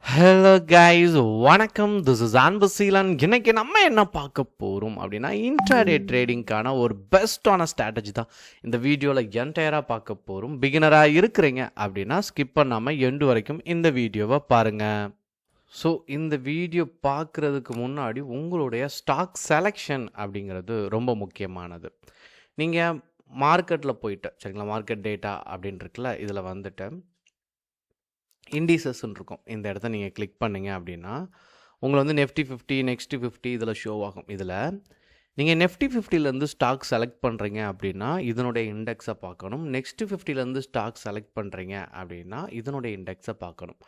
Hello guys, வணக்கம். This is Anbuseelan. இன்னைக்கு நம்ம என்ன பார்க்க போகிறோம் அப்படின்னா, இன்ட்ராடே ட்ரேடிங்க்கான ஒரு பெஸ்ட்டான ஸ்ட்ராட்டஜி தான் இந்த வீடியோவில் என்டையராக பார்க்க போகிறோம். பிகினராக இருக்கிறீங்க அப்படின்னா ஸ்கிப் பண்ணாமல் எண்டு வரைக்கும் இந்த வீடியோவை பாருங்கள். ஸோ இந்த வீடியோ பார்க்குறதுக்கு முன்னாடி உங்களுடைய ஸ்டாக் செலெக்ஷன் அப்படிங்கிறது ரொம்ப முக்கியமானது. நீங்கள் மார்க்கெட்டில் போயிட்டு சரிங்களா, மார்க்கெட் டேட்டா அப்படின்னு இருக்குல்ல, இதில் வந்துட்டு இண்டிசஸ்ன்னு இருக்கும். இந்த இடத்த நீங்கள் கிளிக் பண்ணிங்க அப்படின்னா உங்களை வந்து நெஃப்டி 50 நெக்ஸ்ட் 50 இதில் ஷோ ஆகும். இதில் நீங்கள் நெஃப்டி 50லேருந்து ஸ்டாக் செலக்ட் பண்ணுறீங்க அப்படின்னா இதனுடைய இண்டெக்ஸை பார்க்கணும். நெக்ஸ்ட் 50லேருந்து ஸ்டாக் செலக்ட் பண்ணுறீங்க அப்படின்னா இதனுடைய இண்டெக்ஸை பார்க்கணும்.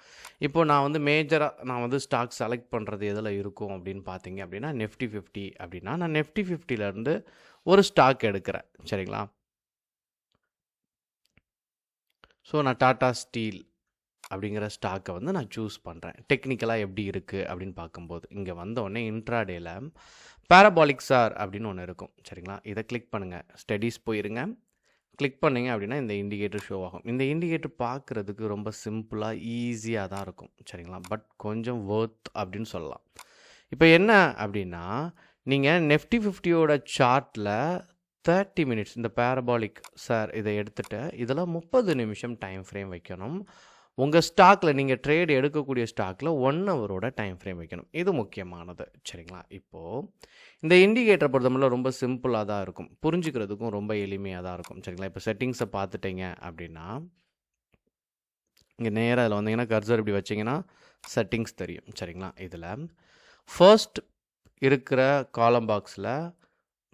இப்போது நான் வந்து மேஜராக நான் வந்து ஸ்டாக் செலக்ட் பண்ணுறது எதில் இருக்கும் அப்படின்னு பார்த்தீங்க அப்படின்னா நெஃப்டி 50 அப்படின்னா நான் நெஃப்டி 50லேருந்து ஒரு ஸ்டாக் எடுக்கிறேன் சரிங்களா. ஸோ நான் டாடா ஸ்டீல் அப்படிங்கிற ஸ்டாக்கை வந்து நான் சூஸ் பண்ணுறேன். டெக்னிக்கலாக எப்படி இருக்குது அப்படின்னு பார்க்கும்போது இங்கே வந்தோடனே இன்ட்ராடேயில் பேரபாலிக் சார் அப்படின்னு ஒன்று இருக்கும் சரிங்களா. இதை கிளிக் பண்ணுங்கள், ஸ்டடீஸ் போயிருங்க. கிளிக் பண்ணிங்க அப்படின்னா இந்த இண்டிகேட்டர் ஷோ ஆகும். இந்த இண்டிகேட்டர் பார்க்குறதுக்கு ரொம்ப சிம்பிளாக ஈஸியாக தான் இருக்கும் சரிங்களா. பட் கொஞ்சம் ஒர்த் அப்படின்னு சொல்லலாம். இப்போ என்ன அப்படின்னா நீங்கள் நெஃப்டி 50யோட சார்ட்டில் 30 மினிட்ஸ் இந்த பேரபாலிக் சார் இதை எடுத்துகிட்டு இதில் 30 நிமிஷம் டைம் ஃப்ரேம் வைக்கணும். உங்கள் ஸ்டாக்கில் நீங்கள் ட்ரேட் எடுக்கக்கூடிய ஸ்டாக்கில் 1 ஹவரோட டைம் ஃப்ரேம் வைக்கணும். இது முக்கியமானது சரிங்களா. இப்போது இந்த இண்டிகேட்டரை பொறுத்தவரை ரொம்ப சிம்பிளாக தான் இருக்கும், புரிஞ்சுக்கிறதுக்கும் ரொம்ப எளிமையாக தான் இருக்கும் சரிங்களா. இப்போ செட்டிங்ஸை பார்த்துட்டீங்க அப்படின்னா இங்கே நேராக இதில் வந்தீங்கன்னா கர்சர் இப்படி வச்சிங்கன்னா செட்டிங்ஸ் தெரியும் சரிங்களா. இதில் ஃபர்ஸ்ட் இருக்கிற காலம் பாக்ஸில்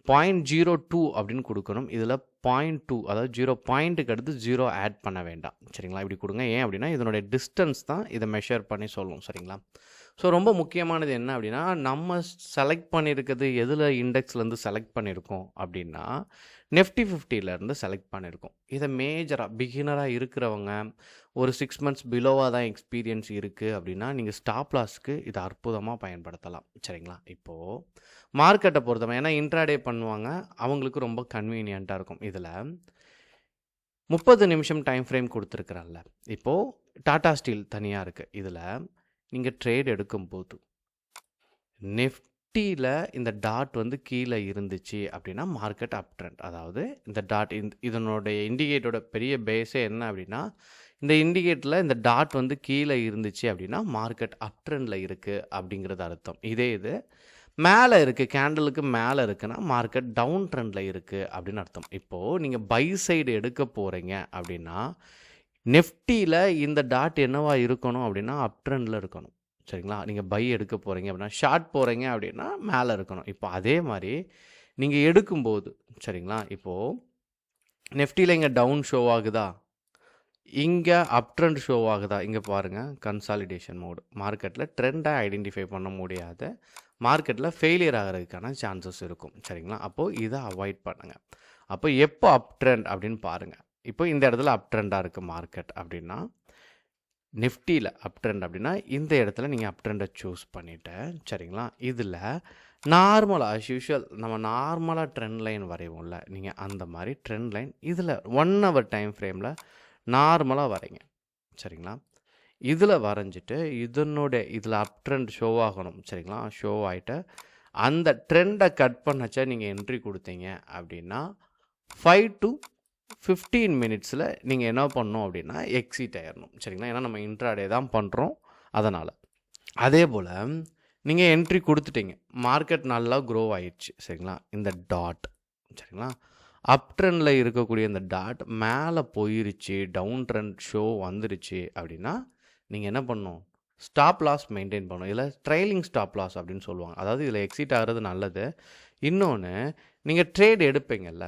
0.02 அப்படின்னு கொடுக்கணும். இதில் 0.2 அதாவது 0 பாயிண்ட்டுக்கு அடுத்து 0 ஆட் பண்ண வேண்டாம் சரிங்களா. இப்படி கொடுங்க. ஏன் அப்படின்னா இதனுடைய டிஸ்டன்ஸ் தான் இதை மெஷர் பண்ணி சொல்லும் சரிங்களா. ஸோ ரொம்ப முக்கியமானது என்ன அப்படின்னா நம்ம செலக்ட் பண்ணியிருக்கிறது எதில் இண்டெக்ஸ்லேருந்து செலக்ட் பண்ணியிருக்கோம் அப்படின்னா நெஃப்டி 50லேருந்து செலக்ட் பண்ணியிருக்கோம். இதை மேஜராக பிகினராக இருக்கிறவங்க ஒரு 6 மந்த்ஸ் பிலோவாக தான் எக்ஸ்பீரியன்ஸ் இருக்குது அப்படின்னா நீங்கள் ஸ்டாப் லாஸ்க்கு இதை அற்புதமாக பயன்படுத்தலாம் சரிங்களா. இப்போது மார்க்கெட்டை பொறுத்தவரை ஏன்னா இன்ட்ராடே பண்ணுவாங்க, அவங்களுக்கு ரொம்ப கன்வீனியண்ட்டாக இருக்கும். இதில் 30 நிமிஷம் டைம் ஃப்ரேம் கொடுத்துருக்குறல்ல, இப்போது டாடா ஸ்டீல் தனியாக இருக்குது. இதில் நீங்கள் ட்ரேட் எடுக்கும்போது நெஃப்டியில் இந்த டாட் வந்து கீழே இருந்துச்சு அப்படின்னா மார்க்கெட் அப் ட்ரெண்ட். அதாவது இந்த டாட் இதனுடைய இண்டிகேட்டரோட பெரிய பேஸே என்ன அப்படின்னா இந்த இண்டிகேட்டரில் இந்த டாட் வந்து கீழே இருந்துச்சு அப்படின்னா மார்க்கெட் அப் ட்ரெண்டில் இருக்குது அப்படிங்கிறது அர்த்தம். இதே இது மேலே இருக்குது, கேண்டலுக்கு மேலே இருக்குன்னா மார்க்கெட் டவுன் ட்ரெண்டில் இருக்குது அப்படின்னு அர்த்தம். இப்போது நீங்கள் பை சைடு எடுக்க போகிறீங்க அப்படின்னா நெஃப்டியில் இந்த டாட் என்னவா இருக்கணும் அப்படின்னா அப் ட்ரெண்டில் இருக்கணும் சரிங்களா. நீங்கள் பை எடுக்க போகிறீங்க அப்படின்னா ஷார்ட் போகிறீங்க அப்படின்னா மேலே இருக்கணும். இப்போ அதே மாதிரி நீங்கள் எடுக்கும்போது சரிங்களா, இப்போது நெஃப்டியில் இங்கே டவுன் ஷோ ஆகுதா, இங்கே அப் ட்ரெண்ட் ஷோ ஆகுதா, இங்கே பாருங்கள் கன்சாலிடேஷன் மோடு. மார்க்கெட்டில் ட்ரெண்டை ஐடென்டிஃபை பண்ண முடியாத மார்க்கெட்டில் ஃபெயிலியர் ஆகிறதுக்கான சான்சஸ் இருக்கும் சரிங்களா. அப்போது இதை அவாய்ட் பண்ணுங்கள். அப்போ எப்போ அப் ட்ரெண்ட் அப்படின்னு பாருங்கள். இப்போ இந்த இடத்துல அப் ட்ரெண்டாக இருக்குது மார்க்கெட் அப்படின்னா நிஃப்டியில் அப் ட்ரெண்ட் அப்படின்னா இந்த இடத்துல நீங்கள் அப் ட்ரெண்டை சூஸ் பண்ணிவிட்டேன் சரிங்களா. இதில் நார்மலாக ஆஸ் யூஷுவல் நம்ம நார்மலாக ட்ரெண்ட் லைன் வரைவோம்ல, நீங்கள் அந்த மாதிரி ட்ரெண்ட் லைன் இதில் 1 ஹவர் டைம் ஃப்ரேமில் நார்மலாக வரைங்க சரிங்களா. இதில் வரைஞ்சிட்டு இதில் அப் ட்ரெண்ட் ஷோ ஆகணும் சரிங்களா. ஷோ ஆகிட்டு அந்த ட்ரெண்டை கட் பண்ணச்சா நீங்கள் என்ட்ரி கொடுத்தீங்க அப்படின்னா 5 to 15 மினிட்ஸில் நீங்கள் என்ன பண்ணணும் அப்படின்னா எக்ஸிட் ஆயிடணும் சரிங்களா. ஏன்னா நம்ம இன்ட்ராடே தான் பண்ணுறோம் அதனால். அதே போல் நீங்கள் என்ட்ரி கொடுத்துட்டீங்க, மார்க்கெட் நல்லா க்ரோ ஆயிடுச்சு சரிங்களா. இந்த டாட் சரிங்களா அப் ட்ரெண்டில் இருக்கக்கூடிய இந்த டாட் மேலே போயிருச்சு, டவுன் ட்ரெண்ட் ஷோ வந்துருச்சு அப்படின்னா நீங்கள் என்ன பண்ணணும், ஸ்டாப் லாஸ் மெயின்டைன் பண்ணணும். இதில் ட்ரைலிங் ஸ்டாப் லாஸ் அப்படின்னு சொல்லுவாங்க. அதாவது இதில் எக்ஸிட் ஆகிறது நல்லது. இன்னொன்று நீங்கள் ட்ரேட் எடுப்பீங்கல்ல,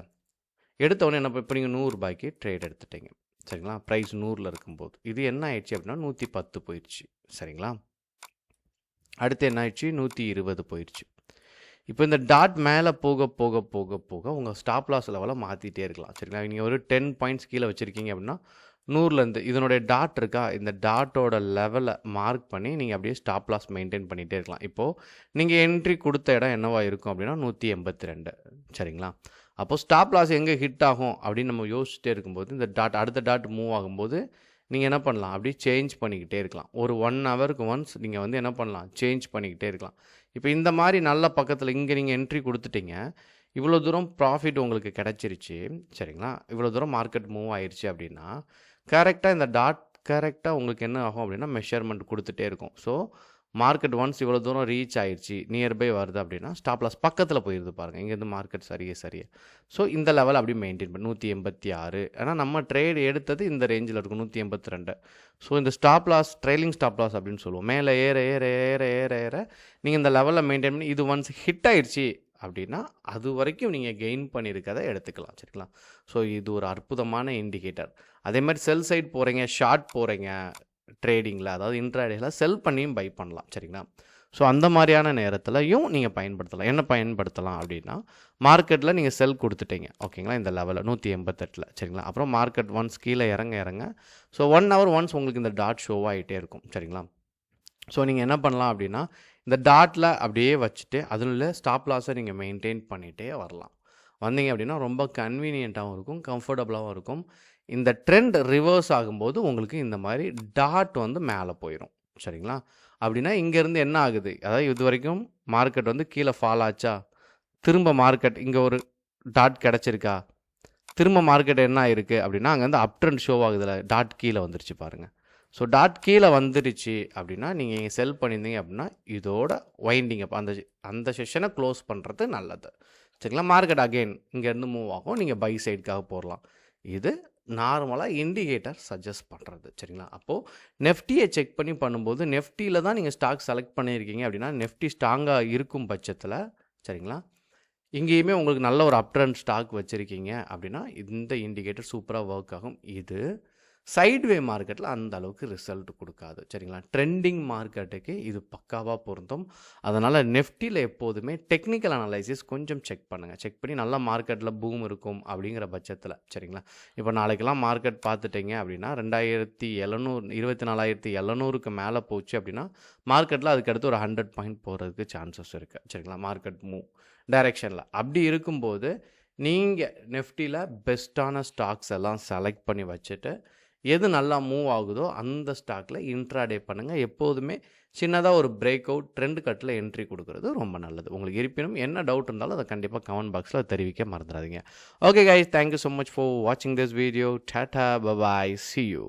எடுத்தவொடனே என்ன இப்போ நீங்கள் 100 ரூபாய்க்கு ட்ரேட் எடுத்துட்டீங்க சரிங்களா. ப்ரைஸ் 100ல் இருக்கும்போது இது என்ன ஆயிடுச்சு அப்படின்னா 110 போயிடுச்சு சரிங்களா. அடுத்து என்ன ஆயிடுச்சு 120 போயிடுச்சு. இப்போ இந்த டாட் மேலே போக போக போக போக உங்கள் ஸ்டாப் லாஸ் லெவலை மாற்றிட்டே இருக்கலாம் சரிங்களா. நீங்கள் ஒரு 10 பாயிண்ட்ஸ் கீழே வச்சுருக்கீங்க அப்படின்னா 100லேருந்து இதனுடைய டாட் இருக்கா, இந்த டாட்டோட லெவலை மார்க் பண்ணி நீங்கள் அப்படியே ஸ்டாப் லாஸ் மெயின்டைன் பண்ணிகிட்டே இருக்கலாம். இப்போது நீங்கள் என்ட்ரி கொடுத்த இடம் என்னவா இருக்கும் அப்படின்னா 182 சரிங்களா. அப்போது ஸ்டாப் லாஸ் எங்கே ஹிட் ஆகும் அப்படின்னு நம்ம யோசிச்சுட்டே இருக்கும்போது இந்த டாட் அடுத்த டாட் மூவ் ஆகும்போது நீங்கள் என்ன பண்ணலாம், அப்படியே சேஞ்ச் பண்ணிக்கிட்டே இருக்கலாம். ஒரு 1 ஹவருக்கு ஒன்ஸ் நீங்கள் வந்து என்ன பண்ணலாம், சேஞ்ச் பண்ணிக்கிட்டே இருக்கலாம். இப்போ இந்த மாதிரி நல்ல பக்கத்தில் இங்கே நீங்கள் என்ட்ரி கொடுத்துட்டீங்க, இவ்வளோ தூரம் ப்ராஃபிட் உங்களுக்கு கிடச்சிருச்சு, சரிங்களா? இவ்வளோ தூரம் மார்க்கெட் மூவ் ஆயிடுச்சு அப்படின்னா கரெக்டாக இந்த டாட் கரெக்டாக உங்களுக்கு என்ன ஆகும் அப்படின்னா மெஷர்மெண்ட் கொடுத்துட்டே இருக்கும். ஸோ மார்க்கெட் ஒன்ஸ் இவ்வளோ தூரம் ரீச் ஆயிடுச்சு, நியர்பை வருது அப்படின்னா ஸ்டாப் லாஸ் பக்கத்தில் போயிடுது பாருங்கள். இங்கேருந்து மார்க்கெட் சரியே. ஸோ இந்த லெவல் அப்படியே மெயின்டைன் பண்ணி 186. ஏன்னா நம்ம ட்ரேட் எடுத்தது இந்த ரேஞ்சில் இருக்கும் 182. ஸோ இந்த stop loss trailing stop loss அப்படின்னு சொல்லுவோம். மேலே ஏற நீங்கள் இந்த லெவலில் மெயின்டைன் பண்ணி இது ஒன்ஸ் ஹிட் ஆயிடுச்சு அப்படின்னா அது வரைக்கும் நீங்கள் கெயின் பண்ணியிருக்கதை எடுத்துக்கலாம், சரிங்களா? ஸோ இது ஒரு அற்புதமான இண்டிகேட்டர். அதே மாதிரி செல் சைட் போகிறீங்க, ஷார்ட் போகிறீங்க ட்ரேடிங்கில், அதாவது இன்ட்ராடேயில் செல் பண்ணியும் பை பண்ணலாம், சரிங்களா? ஸோ அந்த மாதிரியான நேரத்துலையும் நீங்கள் பயன்படுத்தலாம். என்ன பயன்படுத்தலாம் அப்படின்னா மார்க்கெட்டில் நீங்கள் செல் கொடுத்துட்டீங்க, ஓகேங்களா? இந்த லெவலில் 188, சரிங்களா? அப்புறம் மார்க்கெட் ஒன்ஸ் கீழே இறங்க ஸோ 1 ஹவர் ஒன்ஸ் உங்களுக்கு இந்த டாட் ஷோ ஆகிட்டே இருக்கும், சரிங்களா? ஸோ நீங்கள் என்ன பண்ணலாம் அப்படின்னா இந்த டாட்டில் அப்படியே வச்சுட்டு அதில் ஸ்டாப் லாஸை நீங்கள் மெயின்டைன் பண்ணிகிட்டே வரலாம். வந்தீங்க அப்படின்னா ரொம்ப கன்வீனியண்ட்டாகவும் இருக்கும், கம்ஃபர்டபுளாகவும் இருக்கும். இந்த ட்ரெண்ட் ரிவர்ஸ் ஆகும்போது உங்களுக்கு இந்த மாதிரி டாட் வந்து மேலே போயிடும், சரிங்களா? அப்படின்னா இங்கேருந்து என்ன ஆகுது, அதாவது இது வரைக்கும் மார்க்கெட் வந்து கீழே ஃபால் ஆச்சா, திரும்ப மார்க்கெட் இங்கே ஒரு டாட் கிடச்சிருக்கா, திரும்ப மார்க்கெட் என்ன ஆயிருக்கு அப்படின்னா அங்கேருந்து அப் ட்ரெண்ட் ஷோ ஆகுதுல, டாட் கீழே வந்துருச்சு பாருங்கள். ஸோ டாட் கீழே வந்துடுச்சு அப்படின்னா நீங்கள் செல் பண்ணியிருந்தீங்க அப்படின்னா இதோட வைண்டிங் அப் அந்த செஷனை க்ளோஸ் பண்ணுறது நல்லது, சரிங்களா? மார்க்கெட் அகெயின் இங்கேருந்து மூவ் ஆகும், நீங்கள் பை சைடுக்காக போடலாம். இது நார்மலாக இண்டிகேட்டர் சஜஸ்ட் பண்ணுறது, சரிங்களா? அப்போது நெஃப்டியை செக் பண்ணி பண்ணும்போது நெஃப்டியில் தான் நீங்கள் ஸ்டாக் செலக்ட் பண்ணியிருக்கீங்க அப்படின்னா நெஃப்டி ஸ்ட்ராங்காக இருக்கும் பட்சத்தில், சரிங்களா, இங்கேயுமே உங்களுக்கு நல்ல ஒரு அப் ட்ரெண்ட் ஸ்டாக் வச்சுருக்கீங்க அப்படின்னா இந்த இண்டிகேட்டர் சூப்பராக ஒர்க் ஆகும். இது சைட்வே மார்க்கெட்டில் அந்த அளவுக்கு ரிசல்ட் கொடுக்காது, சரிங்களா? ட்ரெண்டிங் மார்க்கெட்டுக்கு இது பக்காவாக பொருந்தும். அதனால் நெஃப்டியில் எப்போதுமே டெக்னிக்கல் அனலைசிஸ் கொஞ்சம் செக் பண்ணுங்கள். செக் பண்ணி நல்ல மார்க்கெட்டில் பூம் இருக்கும் அப்படிங்கிற பட்சத்தில், சரிங்களா? இப்போ நாளைக்கெல்லாம் மார்க்கெட் பார்த்துட்டிங்க அப்படின்னா 24,700க்கு மேலே போச்சு அப்படின்னா மார்க்கெட்டில் அதுக்கடுத்து ஒரு 100 பாயிண்ட் போகிறதுக்கு சான்சஸ் இருக்குது, சரிங்களா? மார்க்கெட் மூவ் டைரெக்ஷனில் அப்படி இருக்கும்போது நீங்கள் நெஃப்டியில் பெஸ்ட்டான ஸ்டாக்ஸ் எல்லாம் செலக்ட் பண்ணி வச்சுட்டு எது நல்லா மூவ் ஆகுதோ அந்த ஸ்டாக்கில் இன்ட்ராடே பண்ணுங்கள். எப்போதுமே சின்னதாக ஒரு பிரேக் அவுட் ட்ரெண்ட் கட்டில் என்ட்ரி கொடுக்குறது ரொம்ப நல்லது. உங்களுக்கு இருப்பினும் என்ன டவுட் இருந்தாலும் அதை கண்டிப்பாக கமெண்ட் பாக்ஸில் தெரிவிக்க மறந்துடாதீங்க. Okay guys, thank you so much for வாட்சிங் திஸ் வீடியோ. டாடா, பபாய், see you.